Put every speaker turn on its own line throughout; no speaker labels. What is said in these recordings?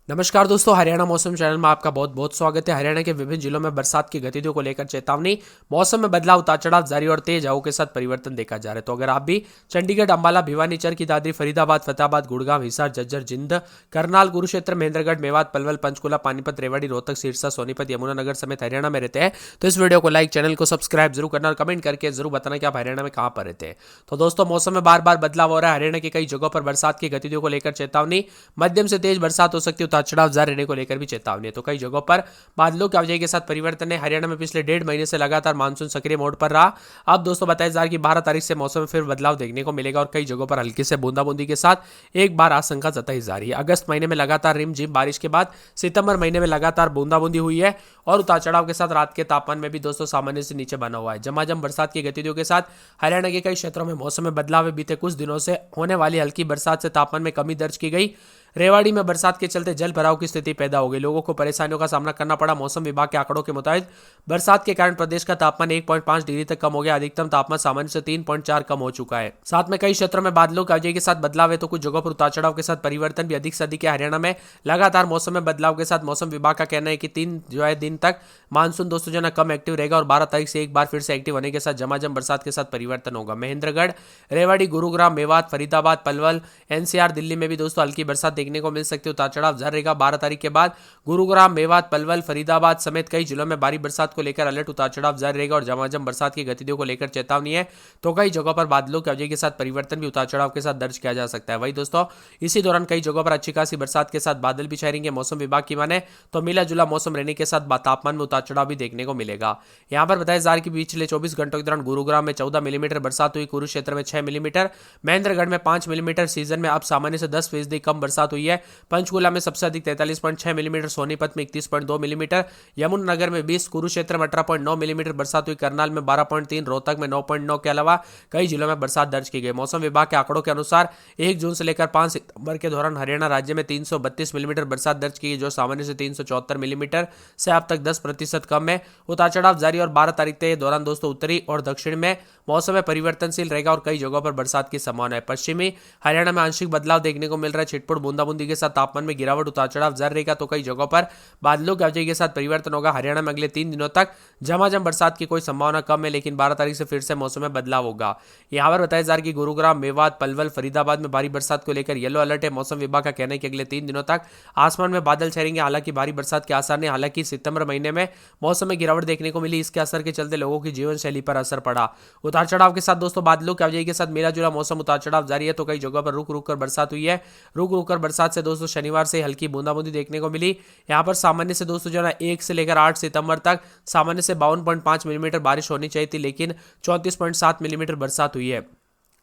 नमस्कार दोस्तों, हरियाणा मौसम चैनल में आपका बहुत बहुत स्वागत है। हरियाणा के विभिन्न जिलों में बरसात की गतिविधियों को लेकर चेतावनी, मौसम में बदलाव, उतार चढ़ाव जारी और तेज हवाओं के साथ परिवर्तन देखा जा रहा है। तो अगर आप भी चंडीगढ़, अंबाला, भिवानी, चरखी दादरी, फरीदाबाद, फतेहाबाद, गुड़गांव, हिसार, झज्जर, जिंद, करनाल, कुरुक्षेत्र, महेंद्रगढ़, मेवात, पलवल, पंचकुला, पानीपत, रेवाड़ी, रोहतक, सिरसा, सोनीपत, यमुनानगर समेत हरियाणा में रहते हैं तो इस वीडियो को लाइक, चैनल को सब्सक्राइब जरूर करना और कमेंट करके जरूर बताना कि आप हरियाणा में कहां पर रहते हैं। तो दोस्तों, मौसम में बार बार बदलाव हो रहा है। हरियाणा की कई जगहों पर बरसात की गतिविधियों को लेकर चेतावनी, मध्यम से तेज बरसात हो सकती है, उतार चढ़ाव जारी रहने को लेकर भी चेतावनी है। तो कई जगहों पर बादलों की आवाजाही के साथ परिवर्तन है। हरियाणा में पिछले 1.5 महीने से लगातार मानसून सक्रिय मोड पर रहा। अब दोस्तों बताया जा रहा है कि 12 तारीख से मौसम में फिर बदलाव देखने को मिलेगा और कई जगहों पर हल्की से बूंदाबूंदी के साथ एक बार आशंका जताई जा रही है। अगस्त महीने में लगातार रिमझिम बारिश के बाद सितंबर महीने में लगातार बूंदाबूंदी हुई है और उतार चढ़ाव के साथ रात के तापमान में भी दोस्तों सामान्य से नीचे बना हुआ है। झमाझम बरसात की गतिविधियों के साथ हरियाणा के कई क्षेत्रों में मौसम में बदलाव है। बीते कुछ दिनों से होने वाली हल्की बरसात से तापमान में कमी दर्ज की गई। रेवाड़ी में बरसात के चलते जल भराव की स्थिति पैदा हो गई, लोगों को परेशानियों का सामना करना पड़ा। मौसम विभाग के आंकड़ों के मुताबिक बरसात के कारण प्रदेश का तापमान 1.5 डिग्री तक कम हो गया। अधिकतम तापमान सामान्य से 3.4 कम हो चुका है। साथ में कई क्षेत्रों में बादलों की आवाजाही के साथ बदलाव है तो कुछ जगहों पर उतार चढ़ाव के साथ परिवर्तन भी अधिक से अधिक है। हरियाणा में लगातार मौसम में बदलाव के साथ मौसम विभाग का कहना है कि 3 दिन तक मानसून दोस्तों जो है कम एक्टिव रहेगा और 12 तारीख से एक बार फिर से एक्टिव होने के साथ झमाझम बरसात के साथ परिवर्तन होगा। महेंद्रगढ़, रेवाड़ी, गुरुग्राम, मेवात, फरीदाबाद, पलवल, एनसीआर, दिल्ली में भी दोस्तों हल्की बरसात देखने को मिल सकती है। उतार चढ़ाव जारी रहेगा। 12 तारीख के बाद गुरुग्राम, मेवात, पलवल, फरीदाबाद समेत कई जिलों में भारी बरसात को लेकर अलर्ट, उतार चढ़ाव जारी रहेगा और झमाझम बरसात की गतिविधियों को लेकर चेतावनी है। तो कई जगहों पर बादलों की आवाजाही के साथ परिवर्तन भी उतार चढ़ाव के साथ दर्ज किया जा सकता है। वही दोस्तों इसी दौरान कई जगहों पर अच्छी खासी बरसात के साथ बादल भी छाएंगे। मौसम विभाग की माने तो मिला जुला मौसम रहने के साथ तापमान में उतार चढ़ाव भी देखने को मिलेगा। यहां पर बताया जा रहा है कि पिछले 24 घंटों के दौरान गुरुग्राम में 14 मिलीमीटर बरसात हुई, कुरुक्षेत्र में 6 मिलीमीटर, महेंद्रगढ़ में 5 मिलीमीटर, सीजन में अब सामान्य से 10% कम बरसात हुई है। पंचकुला में सबसे अधिक 43.6 मिलीमीटर, सोनीपत में 31.2 मिलीमीटर, यमुनानगर में 20, कुरुक्षेत्र में 18.9 मिलीमीटर बरसात हुई, करनाल में 12.3, रोहतक में 9.9 के अलावा कई जिलों में बरसात दर्ज की गई। मौसम विभाग के आंकड़ों के अनुसार 1 जून से लेकर 5 सितंबर के दौरान हरियाणा राज्य में 332 मिलीमीटर बरसात दर्ज की गई, जो सामान्य से 374 मिलीमीटर से अब तक 10% कम है। उतार चढ़ाव जारी और 12 तारीख के दौरान दोस्तों उत्तरी और दक्षिण में मौसम में परिवर्तनशील रहेगा और कई जगहों पर बरसात की संभावना है। पश्चिमी हरियाणा में आंशिक बदलाव देखने को मिल रहा है। छिटपुट बूंदाबूंदी के साथ तापमान में गिरावट, उतार चढ़ाव जारी रहेगा तो कई जगहों पर बादलों की आवाजाही के साथ परिवर्तन होगा। हरियाणा में अगले 3 दिनों तक झमाझम बरसात की कोई संभावना कम है, लेकिन 12 तारीख से फिर से मौसम में बदलाव होगा। यहां पर बताया जा रहा है कि गुरुग्राम, मेवात, पलवल, फरीदाबाद में भारी बरसात को लेकर येलो अलर्ट है। मौसम विभाग का कहना है कि अगले 3 दिनों तक आसमान में बादल छाएंगे, हालांकि भारी बरसात के आसार नहीं। हालांकि सितंबर महीने में मौसम में गिरावट देखने को मिली, इसके असर के चलते लोगों की जीवन शैली पर असर पड़ा। उतार चढ़ाव के साथ दोस्तों बादलों की आवाजाही के साथ मिला जुला मौसम, उतार चढ़ाव जारी है तो कई जगहों पर रुक रुक कर बरसात हुई है। रुक रुक कर बरसात से दोस्तों शनिवार से हल्की बूंदाबूंदी देखने को मिली। यहां पर सामान्य से दोस्तों जो है 1 से लेकर 8 सितंबर तक सामान्य से 52.5 मिलीमीटर बारिश होनी चाहिए थी, लेकिन 34.7 मिलीमीटर बरसात हुई है।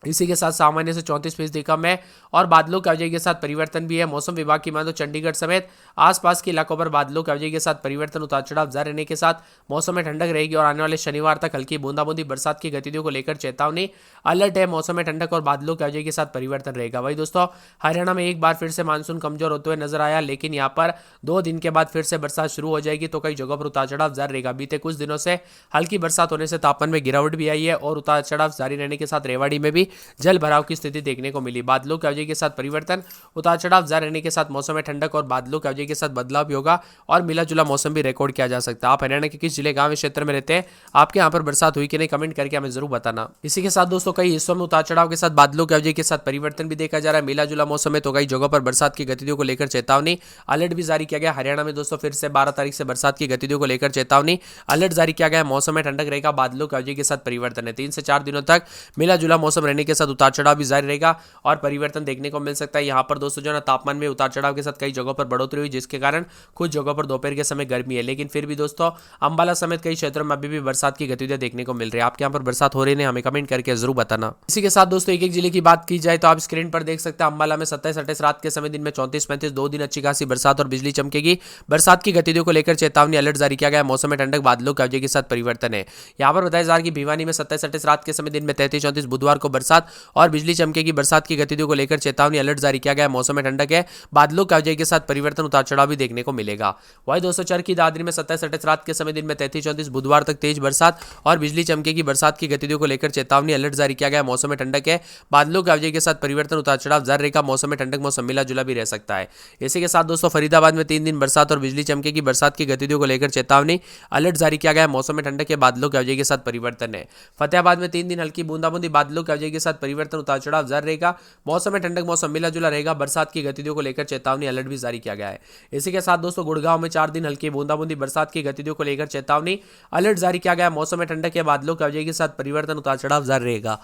इसी के साथ सामान्य से 34% कम है और बादलों की आवाजाही के साथ परिवर्तन भी है। मौसम विभाग की माने तो चंडीगढ़ समेत आसपास के इलाकों पर बादलों की आवाजाही के साथ परिवर्तन, उतार चढ़ाव जारी रहने के साथ मौसम में ठंडक रहेगी और आने वाले शनिवार तक हल्की बूंदाबूंदी बरसात की गतिविधियों को लेकर चेतावनी, अलर्ट है। मौसम में ठंडक और बादलों की आवाजाही के साथ परिवर्तन रहेगा। वही दोस्तों हरियाणा में एक बार फिर से मानसून कमजोर होते हुए नजर आया, लेकिन यहाँ पर 2 दिन के बाद फिर से बरसात शुरू हो जाएगी तो कई जगहों पर उतार चढ़ाव जारी रहेगा। बीते कुछ दिनों से हल्की बरसात होने से तापमान में गिरावट भी आई है और उतार चढ़ाव जारी रहने के साथ रेवाड़ी में भी जल भराव की स्थिति देखने को मिली। बादलों की आवाजाही के साथ परिवर्तन, उतार चढ़ाव जारी रहने के साथ मौसम में ठंडक और बादलों की आवाजाही के साथ बदलाव भी होगा और मिला जुला मौसम भी रिकॉर्ड किया जा सकता है। आप हरियाणा के किस जिले, गांव या क्षेत्र में रहते हैं, आपके यहाँ पर बरसात हुई कि नहीं, कमेंट करके हमें जरूर बताना। इसी के साथ दोस्तों कई हिस्सों में उतार चढ़ाव के साथ बादलों की आवाजाही के साथ परिवर्तन भी देखा जा रहा है। मिला जुला मौसम में तो कई जगहों पर बरसात की गतिविधियों को लेकर चेतावनी, अलर्ट भी जारी किया गया। हरियाणा में दोस्तों फिर से 12 तारीख से बरसात की गतिविधियों को लेकर चेतावनी, अलर्ट जारी किया गया। मौसम में ठंडक रहेगा, बादलों की आवाजाही के साथ परिवर्तन है। 3 से 4 दिनों तक मिला जुला मौसम रहने के साथ उतार चढ़ाव भी जारी रहेगा और परिवर्तन देखने को मिल सकता है। यहाँ पर दोस्तों जो है तापमान में उतार चढ़ाव के साथ कई जगहों पर बढ़ोतरी हुई, जिसके कारण कुछ जगहों पर दोपहर के समय गर्मी है, लेकिन फिर भी दोस्तों अंबाला समेत कई क्षेत्रों में अभी भी बरसात की गतिविधियां देखने को मिल रही है। आपके यहाँ पर बरसात हो रही है, हमें कमेंट करके जरूर बताना। इसी के साथ दोस्तों एक एक जिले की बात की जाए तो आप स्क्रीन पर देख सकते हैं। अंबाला में 27-28 रात के समय, दिन में 34-35, 2 दिन अच्छी खासी बरसात और बिजली चमकेगी। बरसात की गतिविधियों को लेकर चेतावनी, अलर्ट जारी किया गया। मौसम में ठंडक, बादलों की आवाजाही के साथ परिवर्तन है। यहाँ पर बताया जा रहा है कि भिवानी में 27-28 रात के समय, दिन में 33-34, बुधवार को बरसात और बिजली चमकेगी, बरसात की गतिविधियों को लेकर चेतावनी, अलर्ट जारी किया गया है। मौसम में ठंडक है, बादलों की आवाजाही के साथ परिवर्तन, उतार चढ़ाव भी देखने को मिलेगा। वही दोस्तों चरखी दादरी में 27-28 रात के समय, दिन में 33-34, बुधवार तक तेज बरसात और बिजली चमकेगी, बरसात की गतिविधियों को लेकर चेतावनी, अलर्ट जारी किया गया है। मौसम में ठंडक है, बादलों की आवाजाही के साथ परिवर्तन, उतार चढ़ाव जारी रहेगा। मौसम में ठंडक, मौसम मिला जुला भी रह सकता है। इसी के साथ दोस्तों फरीदाबाद में 3 दिन बरसात और बिजली चमकेगी, बरसात की गतिविधियों को लेकर चेतावनी, अलर्ट जारी किया गया है। मौसम में ठंडक के बादलों की आवाजाही के साथ परिवर्तन है। फतेहाबाद में 3 दिन हल्की बूंदाबूंदी, बादलों की आवाजाही के साथ परिवर्तन, उतार चढ़ाव जारी रहेगा। मौसम में ठंडक, मौसम मिला जुला रहेगा, बरसात की गतिविधियों को लेकर चेतावनी, अलर्ट भी जारी किया गया है। इसी के साथ दोस्तों गुड़गांव में 4 दिन हल्की बूंदाबूंदी, बरसात की गतिविधियों को लेकर चेतावनी, अलर्ट जारी किया गया है। मौसम में ठंडक के बादलों की आवाजाही के साथ परिवर्तन, उतार चढ़ाव जारी रहेगा।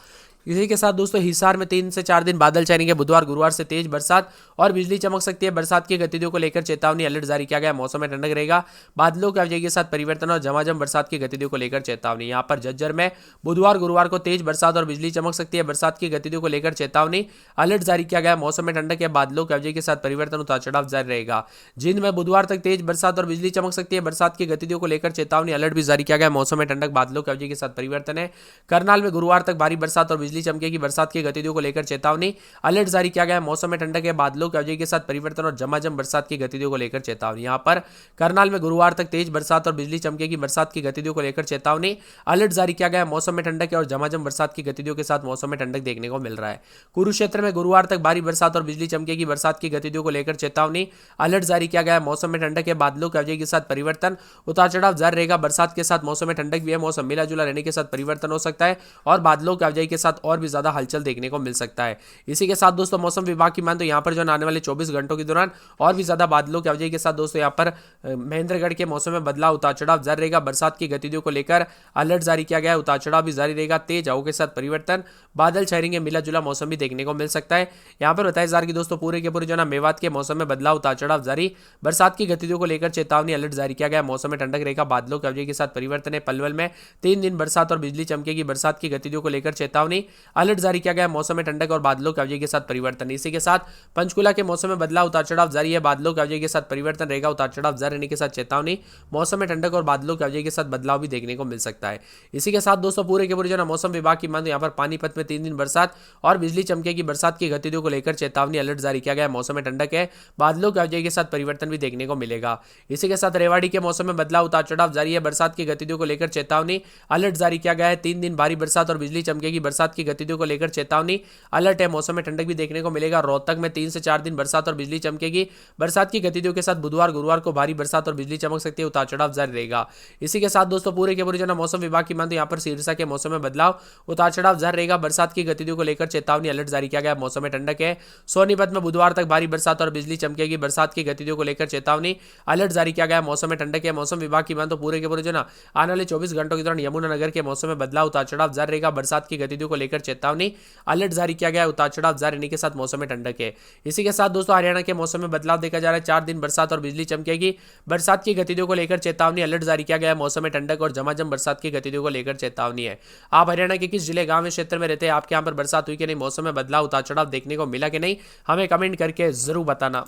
इसी के साथ दोस्तों हिसार में 3 से 4 दिन बादल छाएंगे, बुधवार गुरुवार से तेज बरसात और बिजली चमक सकती है, बरसात की गतिविधियों को लेकर चेतावनी, अलर्ट जारी किया गया। मौसम में ठंडक रहेगा, बादलों की आवाजाही के साथ परिवर्तन और झमाझम बरसात की गतिविधियों को लेकर चेतावनी। यहाँ पर झज्जर में बुधवार गुरुवार को तेज बरसात और बिजली चमक सकती है, बरसात की गतिविधियों को लेकर चेतावनी, अलर्ट जारी किया गया। मौसम में ठंडक है, बादलों की आवाजाही के साथ परिवर्तन, उतार चढ़ाव जारी रहेगा। जिंद में बुधवार तक तेज बरसात और बिजली चमक सकती है, बरसात की गतिविधियों को लेकर चेतावनी, अलर्ट भी जारी किया गया। मौसम में ठंडक, बादलों की आवाजाही के साथ परिवर्तन है। करनाल में गुरुवार तक भारी बरसात और बिजली चमकेगी, बरसात की गतिविधियों को लेकर चेतावनी, अलर्ट जारी किया गया है। मौसम में ठंडक है, बादलों की आवाजाही के साथ परिवर्तन और झमाझम बरसात की गतिविधियों को लेकर चेतावनी। यहां पर करनाल में गुरुवार तक तेज बरसात और बिजली चमकेगी, बरसात की गतिविधियों को लेकर चेतावनी, अलर्ट जारी किया गया है। मौसम में ठंडक है और झमाझम बरसात की गतिविधियों के साथ मौसम में ठंडक देखने को मिल रहा है। कुरुक्षेत्र में गुरुवार तक भारी बरसात और बिजली चमकेगी, बरसात की गतिविधियों को लेकर चेतावनी, अलर्ट जारी किया गया है। मौसम में ठंडक है, बादलों की आवाजाही के साथ परिवर्तन, उतार चढ़ाव जारी रहेगा। बरसात के साथ मौसम में ठंडक भी है, मौसम मिला जुला रहने के साथ परिवर्तन हो सकता है और बादलों की आवाजाही के साथ और भी ज्यादा हलचल देखने को मिल सकता है। इसी के साथ दोस्तों मौसम विभाग की मान तो यहाँ पर जो आने वाले 24 घंटों के दौरान और भी ज्यादा बादलों की आवाजाही के साथ दोस्तों यहाँ पर महेंद्रगढ़ के मौसम में बदलाव, उतार चढ़ाव जारी रहेगा। बरसात की गतिविधियों को लेकर अलर्ट जारी किया गया है, उतार चढ़ाव भी जारी रहेगा। तेज हवाओं के साथ परिवर्तन, बादल छाएंगे, मिला जुला मौसम भी देखने को मिल सकता है। यहाँ पर बताया जा रहा है कि दोस्तों पूरे के पूरे जो मेवात के मौसम में बदलाव, उतार चढ़ाव जारी, बरसात की गतिविधियों को लेकर चेतावनी, अलर्ट जारी किया गया। मौसम में ठंडक रहेगा, बादलों की आवाजाही के साथ परिवर्तन है। पलवल में 3 दिन बरसात और बिजली चमकेगी, बरसात की गतिविधियों को लेकर चेतावनी, अलर्ट जारी किया गया। मौसम में ठंडक और बादलों की आवाजाही के साथ परिवर्तन। इसी के साथ पंचकुला के मौसम में बदलाव, उतार चढ़ाव जारी है, बादलों की आवाजाही के साथ परिवर्तन रहेगा, उतार चढ़ाव जारी रहने के साथ चेतावनी, मौसम में ठंडक और बादलों की आवाजाही के साथ बदलाव भी देखने को मिल सकता है। इसी के साथ दोस्तों पूरे के पूरे जो मौसम विभाग की मान यहाँ पर पानीपत में 3 दिन बरसात और बिजली चमकेगी, बरसात की गतिविधियों को लेकर चेतावनी, अलर्ट जारी किया गया है। मौसम में ठंडक है, बादलों की आवाजाही के साथ परिवर्तन भी देखने को मिलेगा। इसी के साथ रेवाड़ी के मौसम में बदलाव, उतार चढ़ाव जारी है, बरसात की गतिविधियों को लेकर चेतावनी, अलर्ट जारी किया गया है। 3 दिन भारी बरसात और बिजली चमकेगी, बरसात की गतिविधियों को लेकर चेतावनी, अलर्ट है। मौसम में ठंडक भी देखने को मिलेगा। रोहतक में 3 से 4 दिन बरसात और बिजली चमकेगी, बरसात की गतिविधियों के साथ बुधवार गुरुवार को भारी बरसात और बिजली चमक सकती है, उतार चढ़ाव जारी रहेगा। इसी के साथ दोस्तों पूरे के पूरे जो मौसम विभाग की मानते यहाँ पर सिरसा के मौसम में बदलाव, उतार चढ़ाव जारी रहेगा, बरसात की गतिविधियों को लेकर चेतावनी, अलर्ट जारी किया गया। मौसम में ठंडक है। सोनीपत में बुधवार तक भारी बरसात और बिजली चमकेगी, बरसात की गतिविधियों को लेकर चेतावनी, अलर्ट जारी किया गया। मौसम में ठंडक है। मौसम विभाग की मान तो पूरे के पूरे जो आने वाले 24 घंटों के दौरान यमुनानगर के मौसम में बदलाव, उतार चढ़ाव जारी रहेगा, बरसात की गतिविधियों को लेकर चेतावनी, अलर्ट जारी किया गया। उतार चढ़ाव जारी रहने के साथ मौसम में ठंडक है। इसी के साथ दोस्तों हरियाणा के मौसम में बदलाव देखा जा रहा है। 4 दिन बरसात और बिजली चमकेगी, बरसात की गतिविधियों को लेकर चेतावनी, अलर्ट जारी किया गया। मौसम में ठंडक और झमाझम बरसात की गतिविधियों को लेकर चेतावनी है। आप हरियाणा के किस जिले, गांव, क्षेत्र में रहते हैं? आपके यहाँ पर बरसात हुई कि नहीं? मौसम में बदलाव, उतार चढ़ाव देखने को मिला कि नहीं? हमें कमेंट करके जरूर बताना।